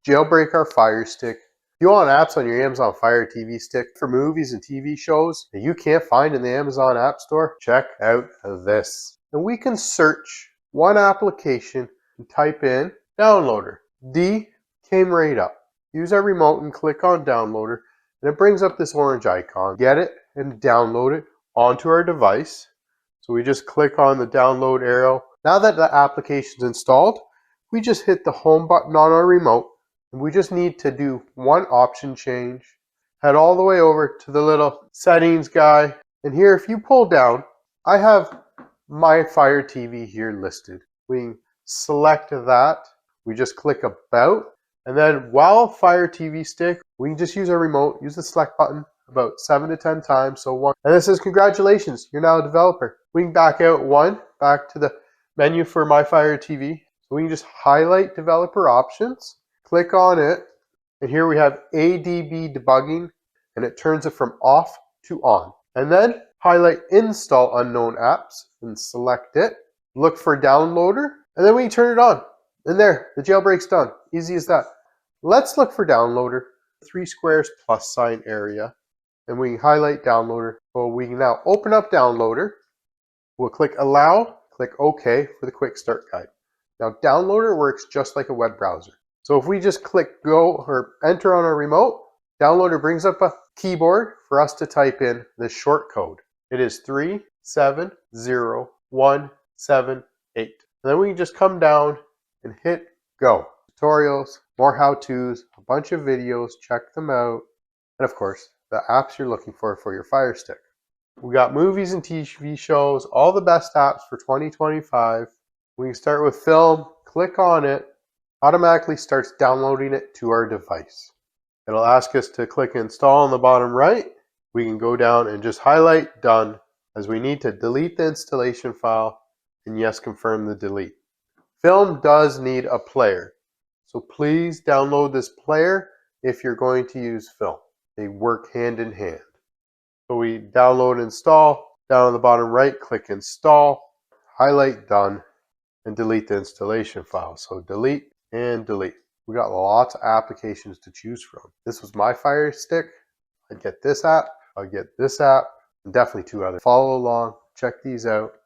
Jailbreak our Fire Stick. If you want apps on your Amazon Fire TV Stick for movies and TV shows that you can't find in the Amazon App Store, check out this. And we can search one application and type in Downloader. D came right up. Use our remote and click on Downloader, and it brings up this orange icon. Get it and download it onto our device. So we just click on the download arrow. Now that the application's installed, we just hit the home button on our remote, and we just need to do one option change. Head all the way over to the little settings guy, and here if you pull down, I have my Fire TV here listed. We can select that. We just click about, and then while Fire TV Stick, we can just use our remote, use the select button about 7 to 10 times. So one, and it says congratulations, you're now a developer. We can back out one, back to the menu for my Fire TV. So we can just highlight developer options, click on it, and here we have ADB debugging, and it turns it from off to on. And then highlight install unknown apps and select it. Look for downloader, and then we can turn it on. And there, the jailbreak's done. Easy as that. Let's look for downloader, 3 squares plus sign area, and we can highlight downloader. So we can now open up downloader. We'll click allow, click OK for the quick start guide. Now downloader works just like a web browser. So if we just click go or enter on our remote, downloader brings up a keyboard for us to type in the short code. It is 370178. And then we can just come down and hit go. Tutorials, more how-tos, a bunch of videos, check them out. And of course, the apps you're looking for your Fire Stick. We got movies and TV shows, all the best apps for 2025. We can start with film, click on it, automatically starts downloading it to our device. It'll ask us to click install on the bottom right. We can go down and just highlight done, as we need to delete the installation file, and yes, confirm the delete. Film does need a player, so please download this player if you're going to use film. They work hand in hand. So we download and install, down on the bottom right, click install, highlight done, and delete the installation file. So delete and delete. We got lots of applications to choose from. This was my Fire Stick. I'd get this app, I'd get this app, and definitely 2 others. Follow along, check these out.